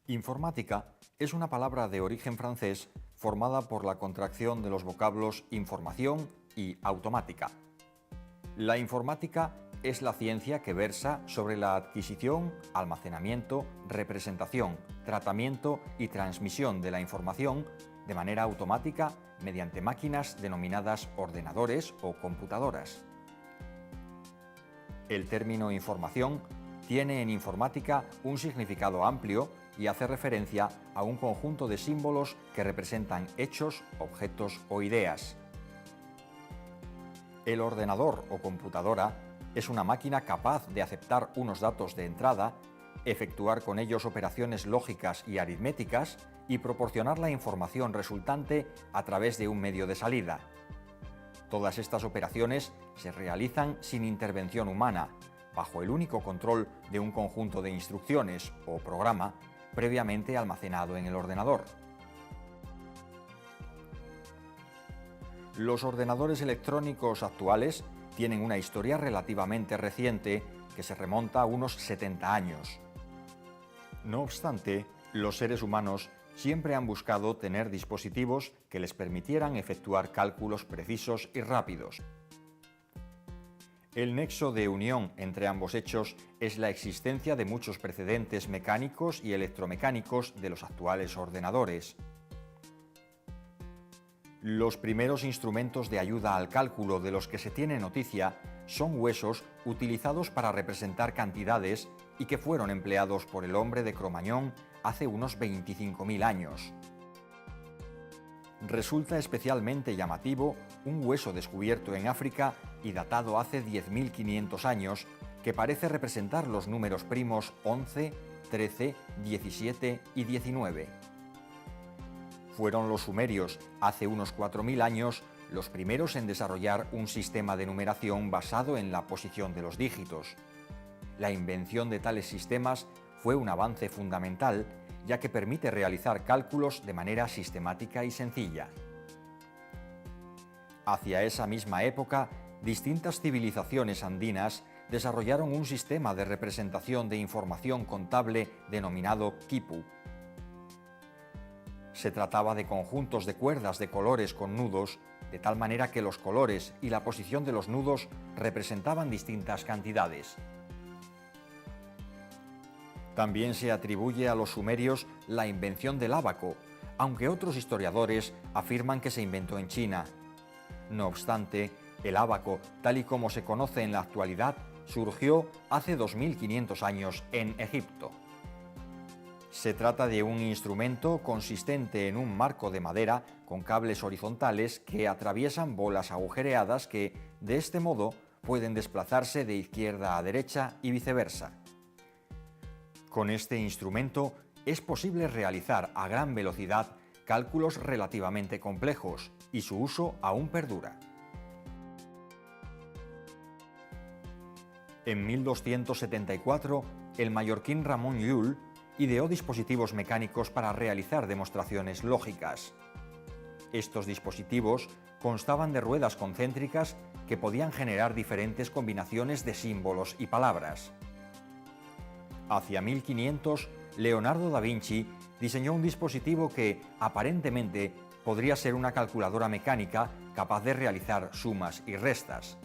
Informática es una palabra de origen francés formada por la contracción de los vocablos información y automática. La informática es la ciencia que versa sobre la adquisición, almacenamiento, representación, tratamiento y transmisión de la información de manera automática mediante máquinas denominadas ordenadores o computadoras. El término información tiene en informática un significado amplio y hace referencia a un conjunto de símbolos que representan hechos, objetos o ideas. El ordenador o computadora es una máquina capaz de aceptar unos datos de entrada, efectuar con ellos operaciones lógicas y aritméticas y proporcionar la información resultante a través de un medio de salida. Todas estas operaciones se realizan sin intervención humana, bajo el único control de un conjunto de instrucciones o programa previamente almacenado en el ordenador. Los ordenadores electrónicos actuales tienen una historia relativamente reciente que se remonta a unos 70 años. No obstante, los seres humanos siempre han buscado tener dispositivos que les permitieran efectuar cálculos precisos y rápidos. El nexo de unión entre ambos hechos es la existencia de muchos precedentes mecánicos y electromecánicos de los actuales ordenadores. Los primeros instrumentos de ayuda al cálculo de los que se tiene noticia son huesos utilizados para representar cantidades y que fueron empleados por el hombre de Cro-Magnon hace unos 25.000 años. Resulta especialmente llamativo un hueso descubierto en África y datado hace 10.500 años que parece representar los números primos 11, 13, 17 y 19. Fueron los sumerios, hace unos 4.000 años, los primeros en desarrollar un sistema de numeración basado en la posición de los dígitos. La invención de tales sistemas fue un avance fundamental, ya que permite realizar cálculos de manera sistemática y sencilla. Hacia esa misma época, distintas civilizaciones andinas desarrollaron un sistema de representación de información contable denominado quipu. Se trataba de conjuntos de cuerdas de colores con nudos, de tal manera que los colores y la posición de los nudos representaban distintas cantidades. También se atribuye a los sumerios la invención del ábaco, aunque otros historiadores afirman que se inventó en China. No obstante, el ábaco, tal y como se conoce en la actualidad, surgió hace 2.500 años en Egipto. Se trata de un instrumento consistente en un marco de madera con cables horizontales que atraviesan bolas agujereadas que, de este modo, pueden desplazarse de izquierda a derecha y viceversa. Con este instrumento es posible realizar a gran velocidad cálculos relativamente complejos y su uso aún perdura. En 1274, el mallorquín Ramon Llull ideó dispositivos mecánicos para realizar demostraciones lógicas. Estos dispositivos constaban de ruedas concéntricas que podían generar diferentes combinaciones de símbolos y palabras. Hacia 1500, Leonardo da Vinci diseñó un dispositivo que, aparentemente, podría ser una calculadora mecánica capaz de realizar sumas y restas.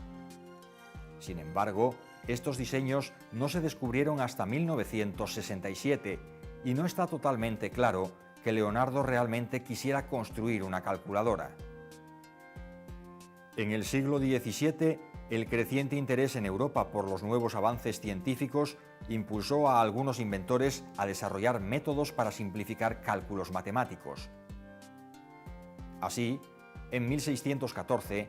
Sin embargo, estos diseños no se descubrieron hasta 1967 y no está totalmente claro que Leonardo realmente quisiera construir una calculadora. En el siglo XVII, el creciente interés en Europa por los nuevos avances científicos impulsó a algunos inventores a desarrollar métodos para simplificar cálculos matemáticos. Así, en 1614,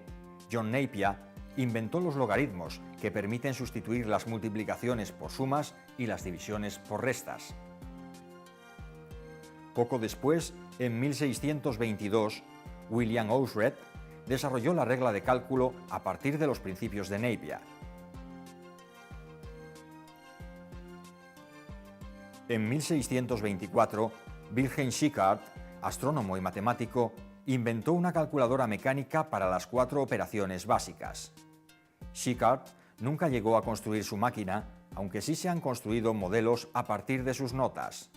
John Napier inventó los logaritmos, que permiten sustituir las multiplicaciones por sumas y las divisiones por restas. Poco después, en 1622, William Ousred desarrolló la regla de cálculo a partir de los principios de Napier. En 1624, Wilhelm Schickard, astrónomo y matemático, inventó una calculadora mecánica para las 4 operaciones básicas. Schickard nunca llegó a construir su máquina, aunque sí se han construido modelos a partir de sus notas.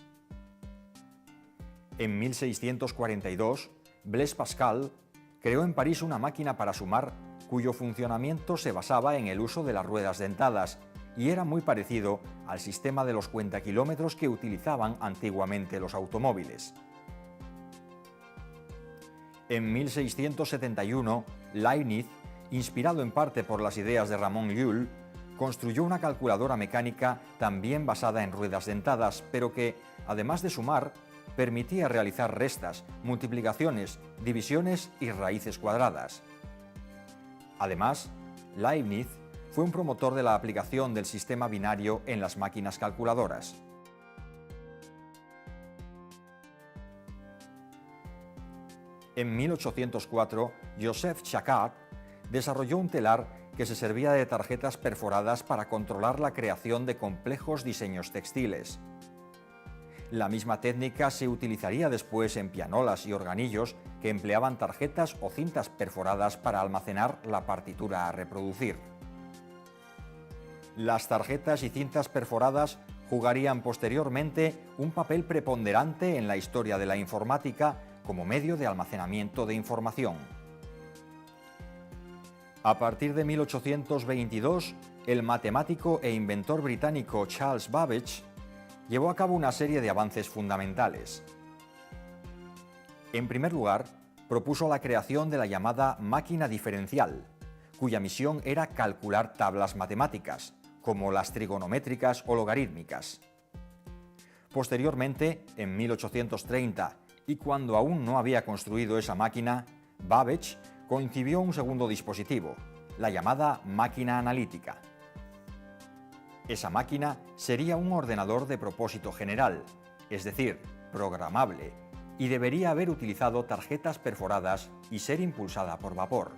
En 1642, Blaise Pascal creó en París una máquina para sumar cuyo funcionamiento se basaba en el uso de las ruedas dentadas y era muy parecido al sistema de los cuentakilómetros que utilizaban antiguamente los automóviles. En 1671, Leibniz, inspirado en parte por las ideas de Ramon Llull, construyó una calculadora mecánica también basada en ruedas dentadas, pero que, además de sumar, permitía realizar restas, multiplicaciones, divisiones y raíces cuadradas. Además, Leibniz fue un promotor de la aplicación del sistema binario en las máquinas calculadoras. En 1804, Joseph Jacquard desarrolló un telar que se servía de tarjetas perforadas para controlar la creación de complejos diseños textiles. La misma técnica se utilizaría después en pianolas y organillos que empleaban tarjetas o cintas perforadas para almacenar la partitura a reproducir. Las tarjetas y cintas perforadas jugarían posteriormente un papel preponderante en la historia de la informática como medio de almacenamiento de información. A partir de 1822, el matemático e inventor británico Charles Babbage llevó a cabo una serie de avances fundamentales. En primer lugar, propuso la creación de la llamada máquina diferencial, cuya misión era calcular tablas matemáticas, como las trigonométricas o logarítmicas. Posteriormente, en 1830, y cuando aún no había construido esa máquina, Babbage concibió un segundo dispositivo, la llamada máquina analítica. Esa máquina sería un ordenador de propósito general, es decir, programable, y debería haber utilizado tarjetas perforadas y ser impulsada por vapor.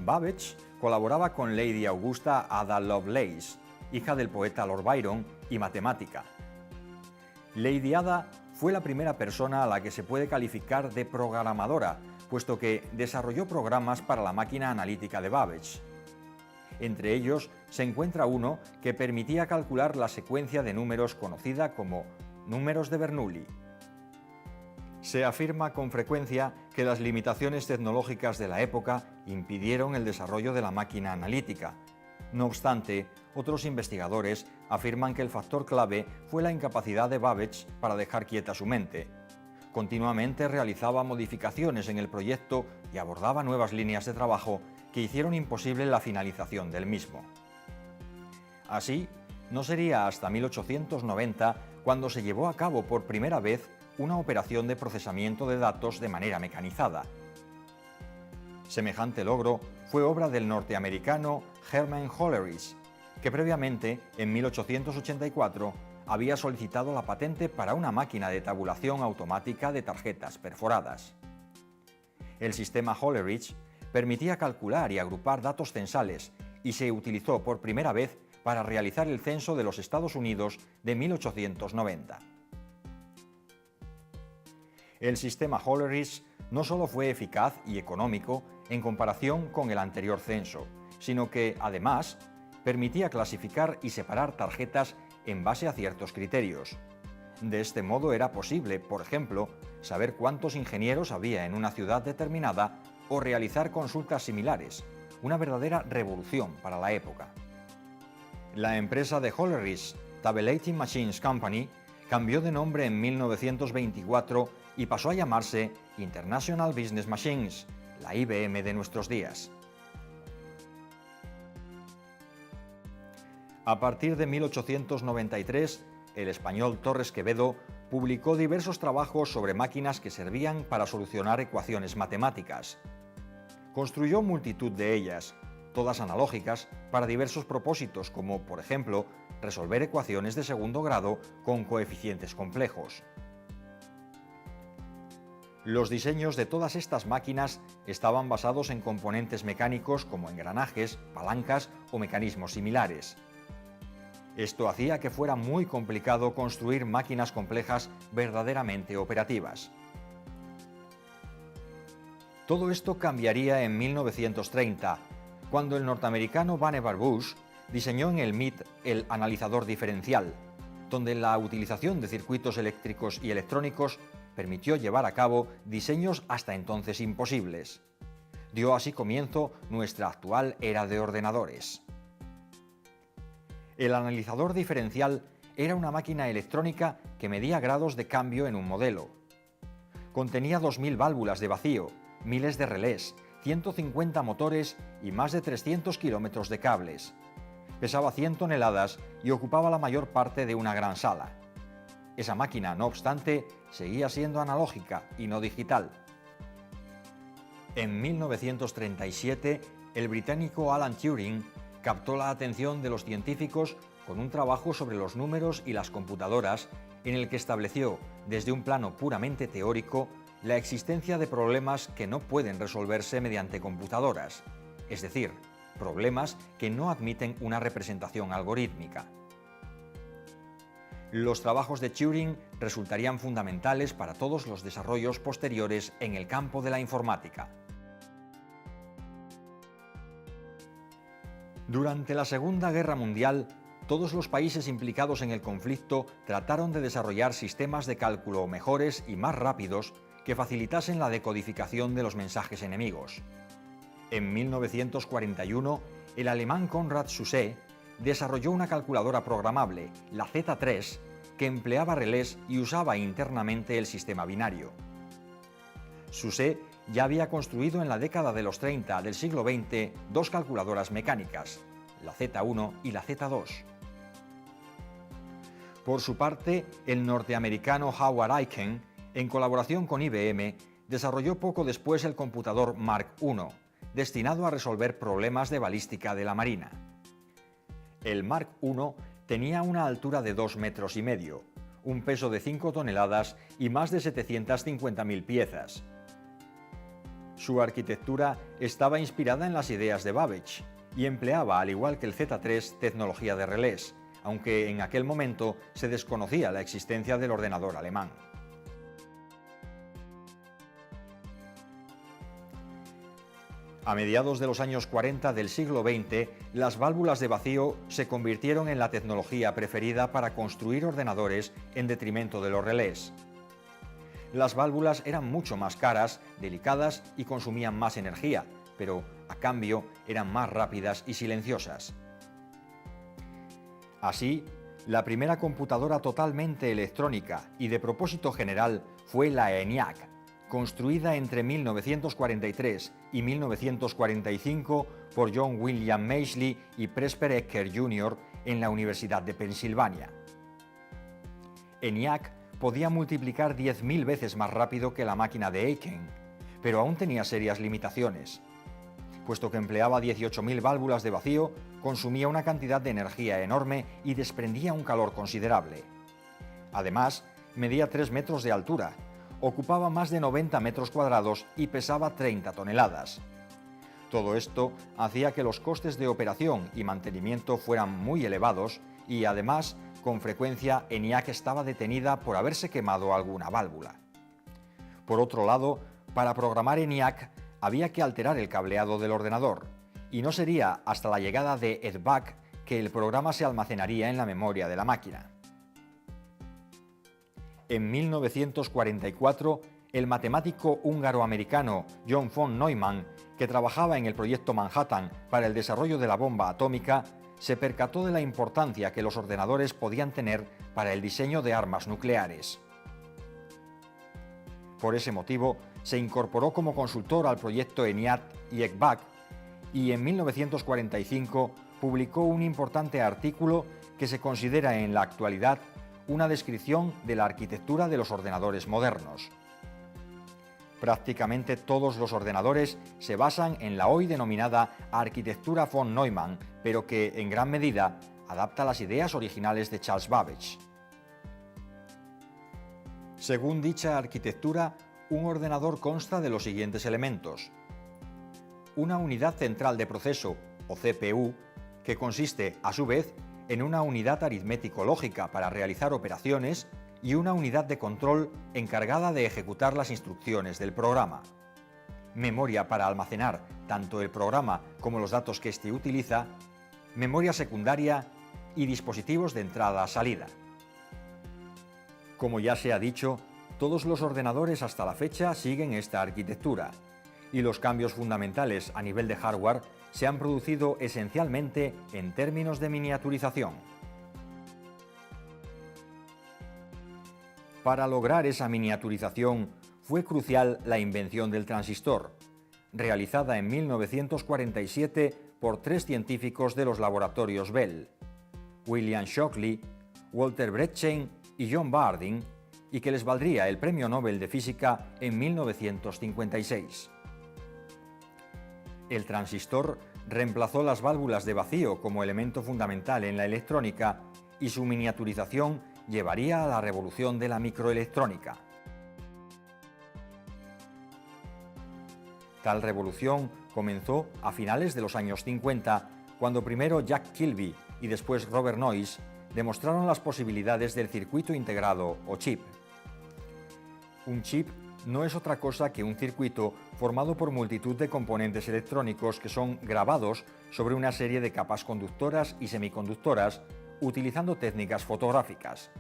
Babbage colaboraba con Lady Augusta Ada Lovelace, hija del poeta Lord Byron y matemática. Lady Ada fue la primera persona a la que se puede calificar de programadora, puesto que desarrolló programas para la máquina analítica de Babbage. Entre ellos se encuentra uno que permitía calcular la secuencia de números conocida como números de Bernoulli. Se afirma con frecuencia que las limitaciones tecnológicas de la época impidieron el desarrollo de la máquina analítica. No obstante, otros investigadores afirman que el factor clave fue la incapacidad de Babbage para dejar quieta su mente. Continuamente realizaba modificaciones en el proyecto y abordaba nuevas líneas de trabajo que hicieron imposible la finalización del mismo. Así, no sería hasta 1890 cuando se llevó a cabo por primera vez una operación de procesamiento de datos de manera mecanizada. Semejante logro fue obra del norteamericano Herman Hollerith, que previamente, en 1884, había solicitado la patente para una máquina de tabulación automática de tarjetas perforadas. El sistema Hollerith permitía calcular y agrupar datos censales y se utilizó por primera vez para realizar el censo de los Estados Unidos de 1890. El sistema Hollerith no solo fue eficaz y económico en comparación con el anterior censo, sino que, además, permitía clasificar y separar tarjetas en base a ciertos criterios. De este modo era posible, por ejemplo, saber cuántos ingenieros había en una ciudad determinada o realizar consultas similares, una verdadera revolución para la época. La empresa de Hollerith, Tabulating Machines Company, cambió de nombre en 1924 y pasó a llamarse International Business Machines, la IBM de nuestros días. A partir de 1893, el español Torres Quevedo publicó diversos trabajos sobre máquinas que servían para solucionar ecuaciones matemáticas. Construyó multitud de ellas, todas analógicas, para diversos propósitos, como, por ejemplo, resolver ecuaciones de segundo grado con coeficientes complejos. Los diseños de todas estas máquinas estaban basados en componentes mecánicos como engranajes, palancas o mecanismos similares. Esto hacía que fuera muy complicado construir máquinas complejas verdaderamente operativas. Todo esto cambiaría en 1930, cuando el norteamericano Vannevar Bush diseñó en el MIT el analizador diferencial, donde la utilización de circuitos eléctricos y electrónicos permitió llevar a cabo diseños hasta entonces imposibles. Dio así comienzo nuestra actual era de ordenadores. El analizador diferencial era una máquina electrónica que medía grados de cambio en un modelo. Contenía 2000 válvulas de vacío, miles de relés, 150 motores y más de 300 kilómetros de cables. Pesaba 100 toneladas y ocupaba la mayor parte de una gran sala. Esa máquina, no obstante, seguía siendo analógica y no digital. En 1937, el británico Alan Turing captó la atención de los científicos con un trabajo sobre los números y las computadoras, en el que estableció, desde un plano puramente teórico, la existencia de problemas que no pueden resolverse mediante computadoras, es decir, problemas que no admiten una representación algorítmica. Los trabajos de Turing resultarían fundamentales para todos los desarrollos posteriores en el campo de la informática. Durante la Segunda Guerra Mundial, todos los países implicados en el conflicto trataron de desarrollar sistemas de cálculo mejores y más rápidos que facilitasen la decodificación de los mensajes enemigos. En 1941, el alemán Konrad Zuse desarrolló una calculadora programable, la Z3, que empleaba relés y usaba internamente el sistema binario. Zuse ya había construido en la década de los 30 del siglo XX dos calculadoras mecánicas, la Z1 y la Z2. Por su parte, el norteamericano Howard Aiken, en colaboración con IBM, desarrolló poco después el computador Mark I, destinado a resolver problemas de balística de la Marina. El Mark I tenía una altura de 2,5 metros, un peso de 5 toneladas y más de 750.000 piezas. Su arquitectura estaba inspirada en las ideas de Babbage y empleaba, al igual que el Z3, tecnología de relés, aunque en aquel momento se desconocía la existencia del ordenador alemán. A mediados de los años 40 del siglo XX, las válvulas de vacío se convirtieron en la tecnología preferida para construir ordenadores en detrimento de los relés. Las válvulas eran mucho más caras, delicadas y consumían más energía, pero a cambio eran más rápidas y silenciosas. Así, la primera computadora totalmente electrónica y de propósito general fue la ENIAC, construida entre 1943 y 1945 por John William Maisley y Presper Ecker Jr. en la Universidad de Pensilvania. ENIAC podía multiplicar 10.000 veces más rápido que la máquina de Aiken, pero aún tenía serias limitaciones. Puesto que empleaba 18.000 válvulas de vacío, consumía una cantidad de energía enorme y desprendía un calor considerable. Además, medía 3 metros de altura, ocupaba más de 90 metros cuadrados y pesaba 30 toneladas. Todo esto hacía que los costes de operación y mantenimiento fueran muy elevados y, además, con frecuencia ENIAC estaba detenida por haberse quemado alguna válvula. Por otro lado, para programar ENIAC había que alterar el cableado del ordenador, y no sería hasta la llegada de EDVAC que el programa se almacenaría en la memoria de la máquina. En 1944, el matemático húngaro-americano John von Neumann, que trabajaba en el proyecto Manhattan para el desarrollo de la bomba atómica, se percató de la importancia que los ordenadores podían tener para el diseño de armas nucleares. Por ese motivo, se incorporó como consultor al proyecto ENIAC y EDVAC y en 1945 publicó un importante artículo que se considera en la actualidad una descripción de la arquitectura de los ordenadores modernos. Prácticamente todos los ordenadores se basan en la hoy denominada arquitectura von Neumann, pero que, en gran medida, adapta las ideas originales de Charles Babbage. Según dicha arquitectura, un ordenador consta de los siguientes elementos: una unidad central de proceso, o CPU, que consiste, a su vez, en una unidad aritmético-lógica para realizar operaciones y una unidad de control encargada de ejecutar las instrucciones del programa. Memoria para almacenar tanto el programa como los datos que éste utiliza, memoria secundaria y dispositivos de entrada-salida. Como ya se ha dicho, todos los ordenadores hasta la fecha siguen esta arquitectura, y los cambios fundamentales a nivel de hardware se han producido esencialmente en términos de miniaturización. Para lograr esa miniaturización fue crucial la invención del transistor, realizada en 1947 por 3 científicos de los laboratorios Bell, William Shockley, Walter Bredchain y John Bardeen, y que les valdría el Premio Nobel de Física en 1956. El transistor reemplazó las válvulas de vacío como elemento fundamental en la electrónica y su miniaturización llevaría a la revolución de la microelectrónica. Tal revolución comenzó a finales de los años 50, cuando primero Jack Kilby y después Robert Noyce demostraron las posibilidades del circuito integrado o chip. Un chip no es otra cosa que un circuito formado por multitud de componentes electrónicos que son grabados sobre una serie de capas conductoras y semiconductoras utilizando técnicas fotográficas.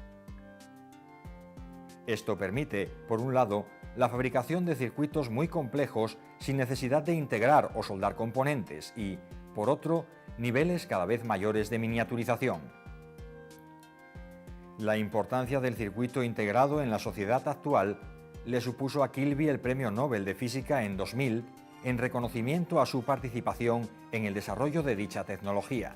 Esto permite, por un lado, la fabricación de circuitos muy complejos sin necesidad de integrar o soldar componentes y, por otro, niveles cada vez mayores de miniaturización. La importancia del circuito integrado en la sociedad actual le supuso a Kilby el Premio Nobel de Física en 2000 en reconocimiento a su participación en el desarrollo de dicha tecnología.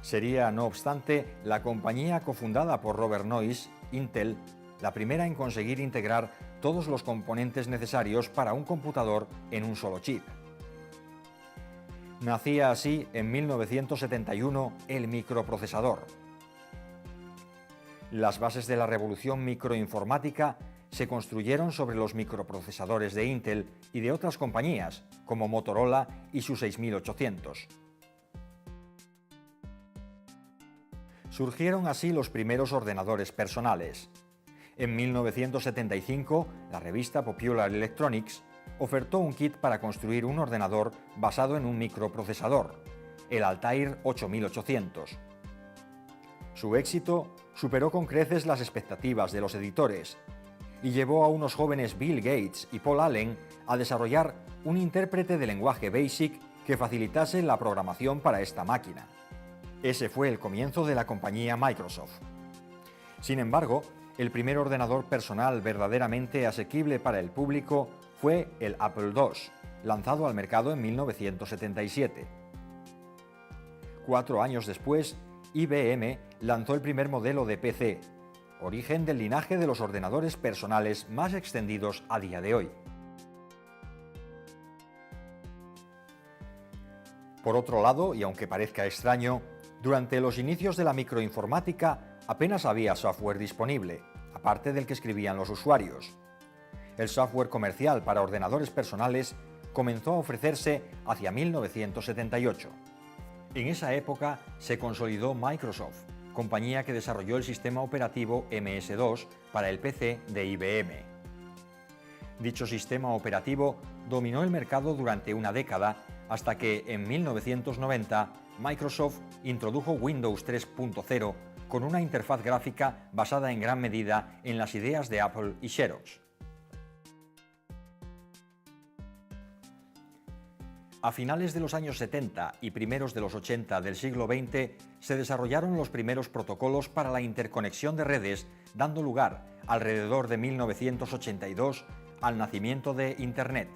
Sería, no obstante, la compañía cofundada por Robert Noyce, Intel, la primera en conseguir integrar todos los componentes necesarios para un computador en un solo chip. Nacía así en 1971 el microprocesador. Las bases de la revolución microinformática se construyeron sobre los microprocesadores de Intel y de otras compañías, como Motorola y su 6800. Surgieron así los primeros ordenadores personales. En 1975, la revista Popular Electronics ofertó un kit para construir un ordenador basado en un microprocesador, el Altair 8800. Su éxito superó con creces las expectativas de los editores y llevó a unos jóvenes Bill Gates y Paul Allen a desarrollar un intérprete de lenguaje BASIC que facilitase la programación para esta máquina. Ese fue el comienzo de la compañía Microsoft. Sin embargo, el primer ordenador personal verdaderamente asequible para el público fue el Apple II, lanzado al mercado en 1977. 4 años después, IBM lanzó el primer modelo de PC, origen del linaje de los ordenadores personales más extendidos a día de hoy. Por otro lado, y aunque parezca extraño, durante los inicios de la microinformática apenas había software disponible, aparte del que escribían los usuarios. El software comercial para ordenadores personales comenzó a ofrecerse hacia 1978. En esa época se consolidó Microsoft, compañía que desarrolló el sistema operativo MS-2 para el PC de IBM. Dicho sistema operativo dominó el mercado durante una década hasta que, en 1990, Microsoft introdujo Windows 3.0 con una interfaz gráfica basada en gran medida en las ideas de Apple y Xerox. A finales de los años 70 y primeros de los 80 del siglo XX se desarrollaron los primeros protocolos para la interconexión de redes, dando lugar, alrededor de 1982, al nacimiento de Internet.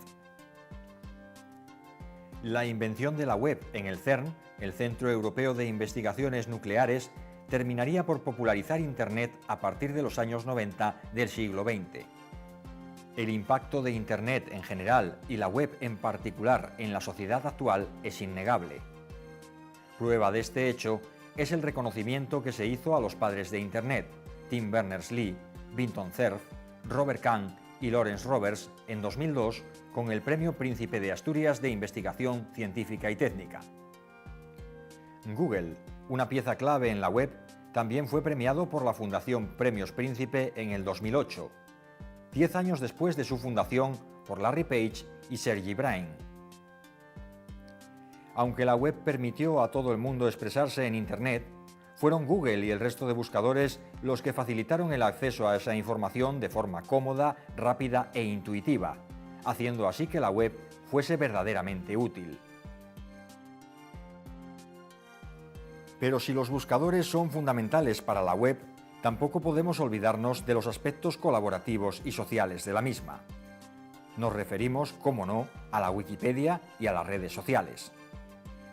La invención de la web en el CERN, el Centro Europeo de Investigaciones Nucleares, terminaría por popularizar Internet a partir de los años 90 del siglo XX. El impacto de Internet en general y la web en particular en la sociedad actual es innegable. Prueba de este hecho es el reconocimiento que se hizo a los padres de Internet, Tim Berners-Lee, Vinton Cerf, Robert Kahn y Lawrence Roberts, en 2002 con el Premio Príncipe de Asturias de Investigación Científica y Técnica. Google, una pieza clave en la web, también fue premiado por la Fundación Premios Príncipe en el 2008, 10 años después de su fundación por Larry Page y Sergey Brin. Aunque la web permitió a todo el mundo expresarse en Internet, fueron Google y el resto de buscadores los que facilitaron el acceso a esa información de forma cómoda, rápida e intuitiva, haciendo así que la web fuese verdaderamente útil. Pero si los buscadores son fundamentales para la web, tampoco podemos olvidarnos de los aspectos colaborativos y sociales de la misma. Nos referimos, cómo no, a la Wikipedia y a las redes sociales.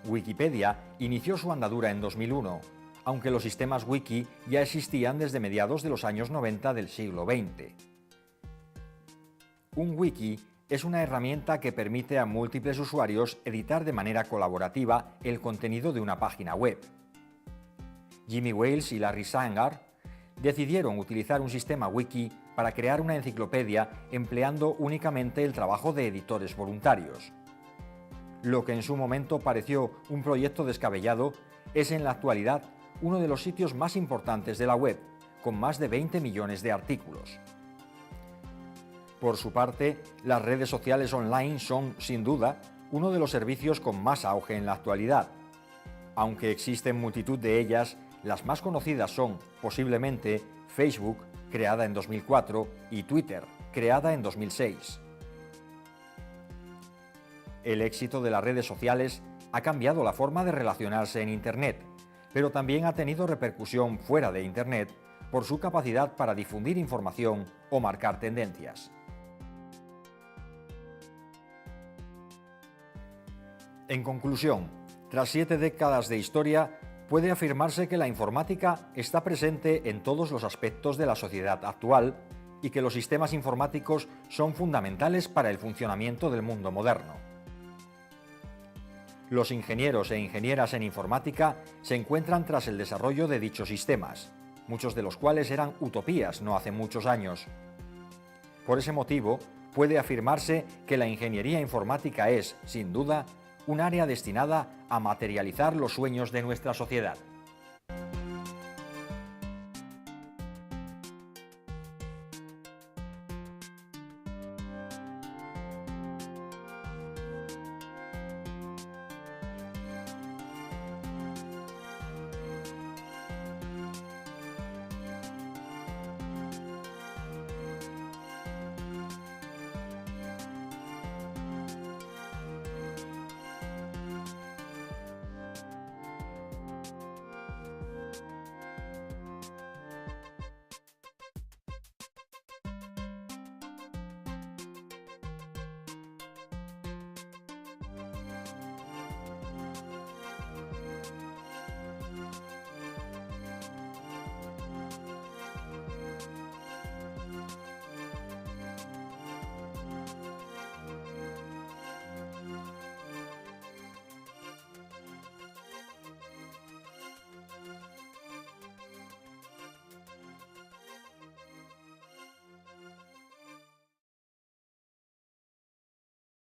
Wikipedia inició su andadura en 2001, aunque los sistemas wiki ya existían desde mediados de los años 90 del siglo XX. Un wiki es una herramienta que permite a múltiples usuarios editar de manera colaborativa el contenido de una página web. Jimmy Wales y Larry Sanger decidieron utilizar un sistema wiki para crear una enciclopedia empleando únicamente el trabajo de editores voluntarios. Lo que en su momento pareció un proyecto descabellado es en la actualidad uno de los sitios más importantes de la web, con más de 20 millones de artículos. Por su parte, las redes sociales online son, sin duda, uno de los servicios con más auge en la actualidad. Aunque existen multitud de ellas, las más conocidas son, posiblemente, Facebook, creada en 2004, y Twitter, creada en 2006. El éxito de las redes sociales ha cambiado la forma de relacionarse en Internet, pero también ha tenido repercusión fuera de Internet por su capacidad para difundir información o marcar tendencias. En conclusión, tras 7 décadas de historia, puede afirmarse que la informática está presente en todos los aspectos de la sociedad actual y que los sistemas informáticos son fundamentales para el funcionamiento del mundo moderno. Los ingenieros e ingenieras en informática se encuentran tras el desarrollo de dichos sistemas, muchos de los cuales eran utopías no hace muchos años. Por ese motivo, puede afirmarse que la ingeniería informática es, sin duda, un área destinada a materializar los sueños de nuestra sociedad.